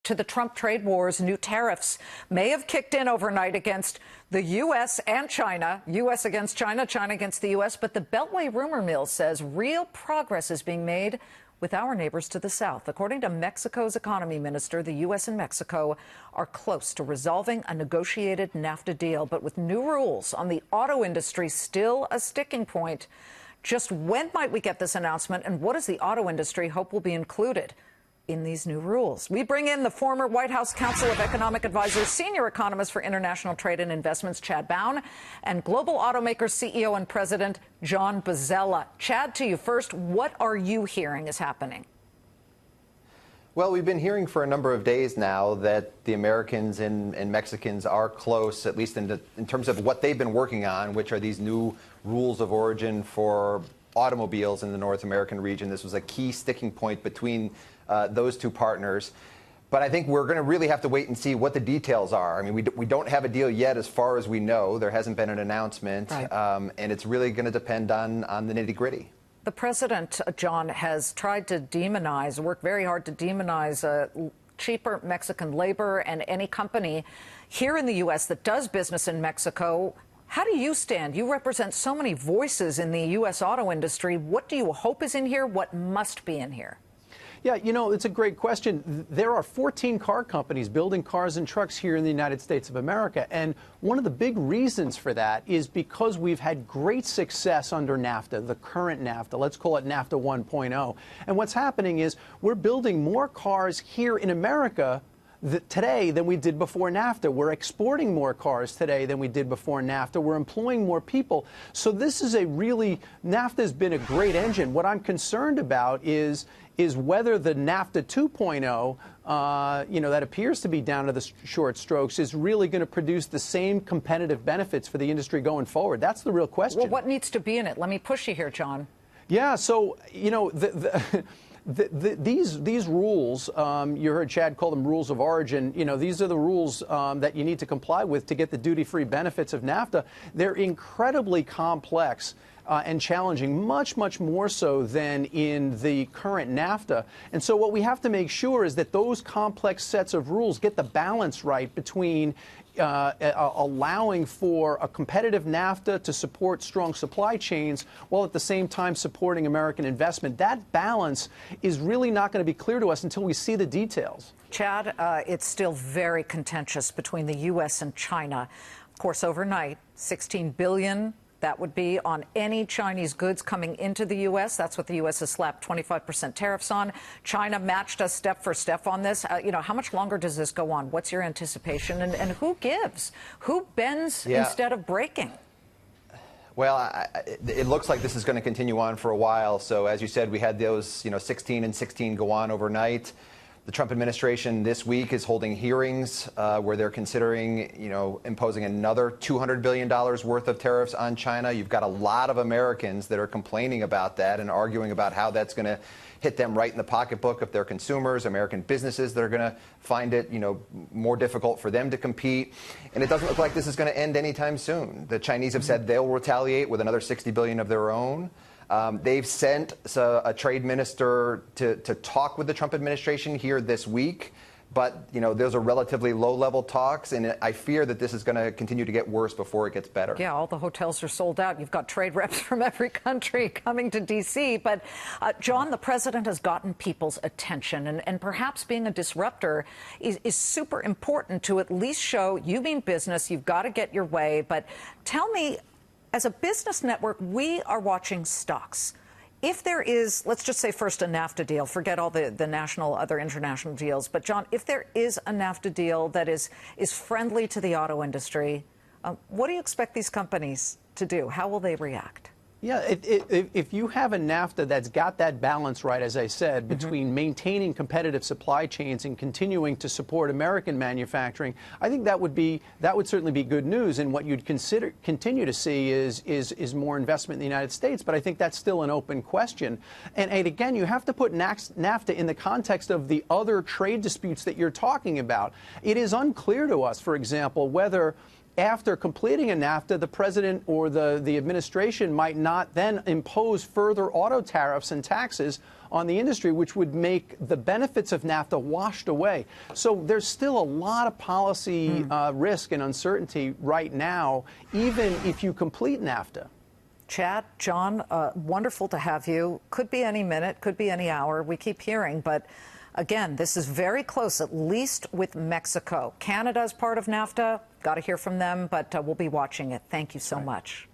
To the Trump trade wars, new tariffs may have kicked in overnight against the U.S. and China, U.S. against China, China against the U.S. But the Beltway rumor mill says real progress is being made with our neighbors to the south. According to Mexico's economy minister, the U.S. and Mexico are close to resolving a negotiated NAFTA deal. But with new rules on the auto industry still a sticking point, just when might we get this announcement, and what does the auto industry hope will be included in these new rules? We bring in the former White House Council of Economic Advisors, senior economist for international trade and investments, Chad Bown, and Global Automakers CEO and President John Bozzella. Chad, to you first, what are you hearing is happening? Well, we've been hearing for a number of days now that the Americans and Mexicans are close, at least in terms of what they've been working on, which are these new rules of origin for automobiles in the North American region. This was a key sticking point between those two partners. But I think we're going to really have to wait and see what the details are. I mean, we don't have a deal yet as far as we know. There hasn't been an announcement. Right. And it's really going to depend on the nitty-gritty. The president, John, has tried to demonize, work very hard to demonize cheaper Mexican labor, and any company here in the U.S. that does business in Mexico. How do you stand? You represent so many voices in the U.S. auto industry. What do you hope is in here? What must be in here? Yeah, you know, it's a great question. There are 14 car companies building cars and trucks here in the United States of America. And one of the big reasons for that is because we've had great success under NAFTA, the current NAFTA. Let's call it NAFTA 1.0. And what's happening is we're building more cars here in America today than we did before NAFTA. We're exporting more cars today than we did before NAFTA. We're employing more people. So this is NAFTA has been a great engine. What I'm concerned about is whether the NAFTA 2.0, that appears to be down to the short strokes, is really going to produce the same competitive benefits for the industry going forward. That's the real question. Well, what needs to be in it? Let me push you here, John. Yeah, so, these rules, you heard Chad call them rules of origin. These are the rules that you need to comply with to get the duty-free benefits of NAFTA. They're incredibly complex and challenging, much, much more so than in the current NAFTA. And so what we have to make sure is that those complex sets of rules get the balance right between allowing for a competitive NAFTA to support strong supply chains while at the same time supporting American investment. That balance is really not going to be clear to us until we see the details. Chad, it's still very contentious between the U.S. and China. Of course, overnight, $16 billion. That would be on any Chinese goods coming into the U.S. That's what the U.S. has slapped 25% tariffs on. China matched us step for step on this. How much longer does this go on? What's your anticipation? And who gives? Who bends instead of breaking? Well, it looks like this is going to continue on for a while. So as you said, we had those, 16 and 16 go on overnight. The Trump administration this week is holding hearings where they're considering, imposing another $200 billion worth of tariffs on China. You've got a lot of Americans that are complaining about that and arguing about how that's going to hit them right in the pocketbook of their consumers, American businesses that are going to find it, more difficult for them to compete. And it doesn't look like this is going to end anytime soon. The Chinese have said they'll retaliate with another $60 billion of their own. They've sent a trade minister to talk with the Trump administration here this week. But, those are relatively low-level talks, and I fear that this is going to continue to get worse before it gets better. Yeah, all the hotels are sold out. You've got trade reps from every country coming to D.C. But, John, the president has gotten people's attention, and perhaps being a disruptor is super important to at least show you mean business, you've got to get your way. But tell me, as a business network, we are watching stocks. If there is, let's just say first a NAFTA deal, forget all the national, other international deals. But, John, if there is a NAFTA deal that is friendly to the auto industry, what do you expect these companies to do? How will they react? Yeah, if you have a NAFTA that's got that balance right, as I said, between maintaining competitive supply chains and continuing to support American manufacturing, I think that would certainly be good news. And what you'd continue to see is more investment in the United States. But I think that's still an open question. And again, you have to put NAFTA in the context of the other trade disputes that you're talking about. It is unclear to us, for example, whether after completing a NAFTA, the president or the administration might not then impose further auto tariffs and taxes on the industry, which would make the benefits of NAFTA washed away. So there's still a lot of policy risk and uncertainty right now, even if you complete NAFTA. Chad, John, wonderful to have you. Could be any minute, could be any hour. We keep hearing, but again, this is very close, at least with Mexico. Canada is part of NAFTA. Got to hear from them, but we'll be watching it. Thank you so much.